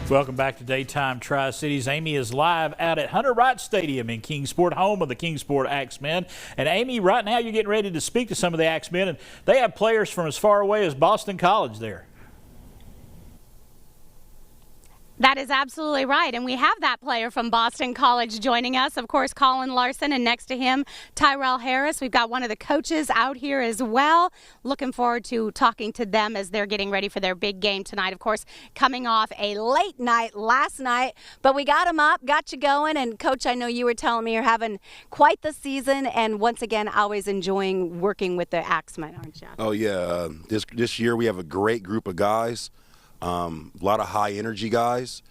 Welcome back to Daytime Tri-Cities. Amy is live out at Hunter Wright Stadium in Kingsport, home of the Kingsport Axmen. And Amy, right now you're getting ready to speak to some of the Axmen, and they have players from as far away as Boston College there. That is absolutely right, and we have that player from Boston College joining us. Of course, Colin Larson, and next to him, Tyrell Harris. We've got one of the coaches out here as well. Looking forward to talking to them as they're getting ready for their big game tonight. Of course, coming off a late night last night, but we got them up, got you going. And Coach, I know you were telling me you're having quite the season, and once again, always enjoying working with the Axmen, aren't you? Oh yeah, this year we have a great group of guys. A lot of high energy guys,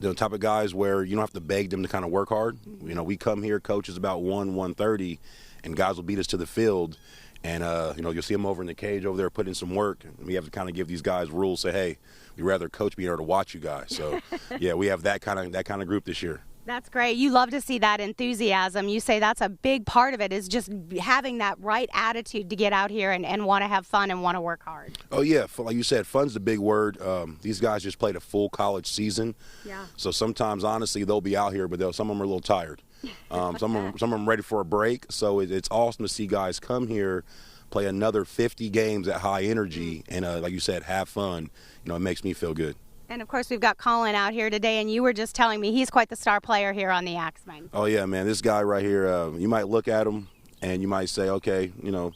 the type of guys where you don't have to beg them to kind of work hard. You know, we come here, coach is about 1:30, and guys will beat us to the field. And, you know, you'll see them over in the cage over there putting some work. And we have to kind of give these guys rules, say, hey, we'd rather coach be here to watch you guys. So, yeah, we have that kind of group this year. That's great. You love to see that enthusiasm. You say that's a big part of it, is just having that right attitude to get out here and want to have fun and want to work hard. Oh, yeah. Like you said, fun's the big word. These guys just played a full college season. Yeah. So sometimes, honestly, they'll be out here, but some of them are a little tired. Some of them ready for a break. So it's awesome to see guys come here, play another 50 games at high energy, and like you said, have fun. You know, it makes me feel good. And, of course, we've got Colin out here today, and you were just telling me he's quite the star player here on the Axmen. Oh, yeah, man. This guy right here, you might look at him and you might say, okay, you know,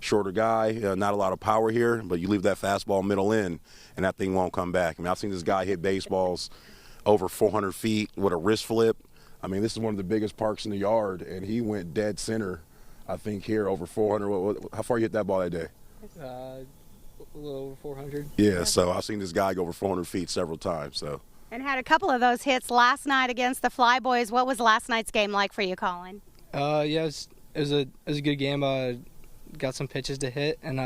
shorter guy, not a lot of power here, but you leave that fastball middle in, and that thing won't come back. I mean, I've seen this guy hit baseballs over 400 feet with a wrist flip. I mean, this is one of the biggest parks in the yard, and he went dead center, I think, here over 400. How far you hit that ball that day? A little over 400. Yeah, so I've seen this guy go over 400 feet several times. So. And had a couple of those hits last night against the Flyboys. What was last night's game like for you, Colin? Yeah, it was a good game. Got some pitches to hit, and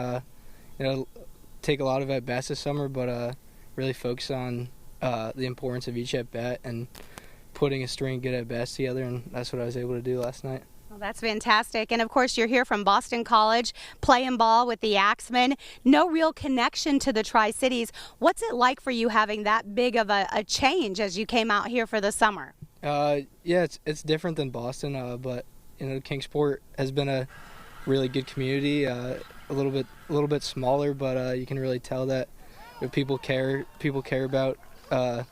you know, take a lot of at bats this summer, but really focus on the importance of each at bat and putting a string of good at bats together, and that's what I was able to do last night. Well, that's fantastic. And, of course, you're here from Boston College playing ball with the Axmen. No real connection to the Tri-Cities. What's it like for you having that big of a change as you came out here for the summer? Yeah, it's different than Boston, but you know, Kingsport has been a really good community. A little bit smaller, but you can really tell that people care about the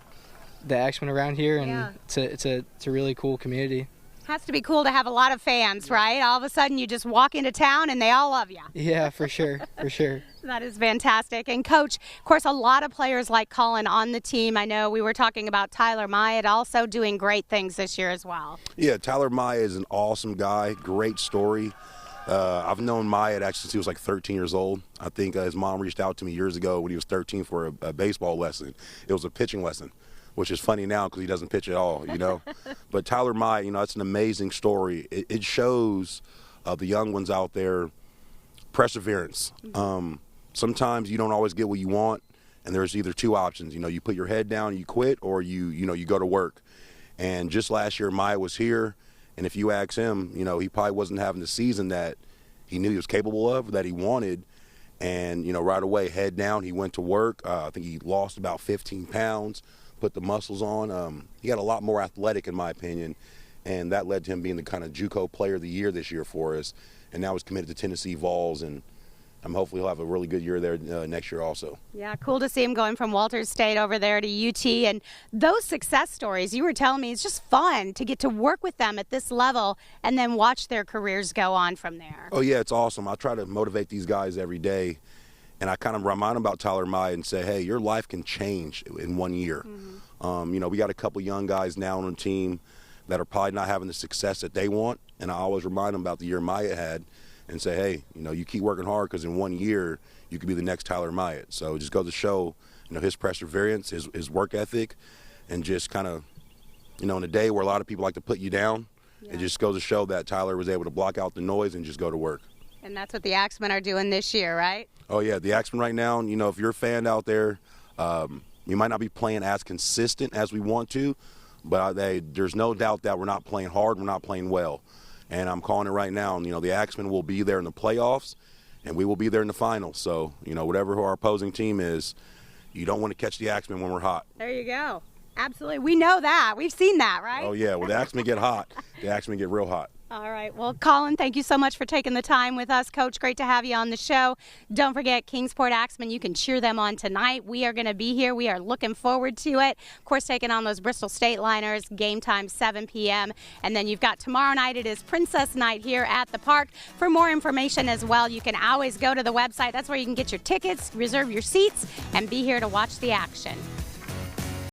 Axmen around here, and yeah. It's a really cool community. Has to be cool to have a lot of fans, right? All of a sudden you just walk into town and they all love you. Yeah, for sure, for sure. That is fantastic. And Coach, of course, a lot of players like Colin on the team. I know we were talking about Tyler Myatt also doing great things this year as well. Yeah, Tyler Myatt is an awesome guy, great story. I've known Myatt actually since he was like 13 years old. I think his mom reached out to me years ago when he was 13 for a baseball lesson. It was a pitching lesson, which is funny now because he doesn't pitch at all, you know. But Tyler Myatt, you know, it's an amazing story. It shows the young ones out there perseverance. Sometimes you don't always get what you want, and there's either two options. You know, you put your head down, you quit, or you go to work. And just last year, Myatt was here, and if you ask him, you know, he probably wasn't having the season that he knew he was capable of, that he wanted. And, you know, right away, head down, he went to work. I think he lost about 15 pounds. Put the muscles on. He got a lot more athletic, in my opinion, and that led to him being the kind of JUCO player of the year this year for us. And now he's committed to Tennessee Vols, and hopefully he'll have a really good year there next year also. Yeah, cool to see him going from Walters State over there to UT. And those success stories, you were telling me, it's just fun to get to work with them at this level and then watch their careers go on from there. Oh, yeah, it's awesome. I try to motivate these guys every day. And I kind of remind them about Tyler Myatt and say, hey, your life can change in 1 year. Mm-hmm. You know, we got a couple young guys now on the team that are probably not having the success that they want. And I always remind them about the year Myatt had and say, hey, you know, you keep working hard because in 1 year you could be the next Tyler Myatt. So it just goes to show, you know, his perseverance, his work ethic, and just kind of, you know, in a day where a lot of people like to put you down, yeah. It just goes to show that Tyler was able to block out the noise and just go to work. And that's what the Axmen are doing this year, right? Oh, yeah, the Axmen right now, you know, if you're a fan out there, you might not be playing as consistent as we want to, but there's no doubt that we're not playing hard, we're not playing well. And I'm calling it right now, you know, the Axmen will be there in the playoffs, and we will be there in the finals. So, you know, whatever our opposing team is, you don't want to catch the Axmen when we're hot. There you go. Absolutely. We know that. We've seen that, right? Oh, yeah. Well, the Axmen get hot. The Axmen get real hot. All right. Well, Colin, thank you so much for taking the time with us. Coach, great to have you on the show. Don't forget, Kingsport Axmen, you can cheer them on tonight. We are going to be here. We are looking forward to it. Of course, taking on those Bristol State Liners, game time 7 p.m. And then you've got tomorrow night. It is Princess Night here at the park. For more information as well, you can always go to the website. That's where you can get your tickets, reserve your seats, and be here to watch the action.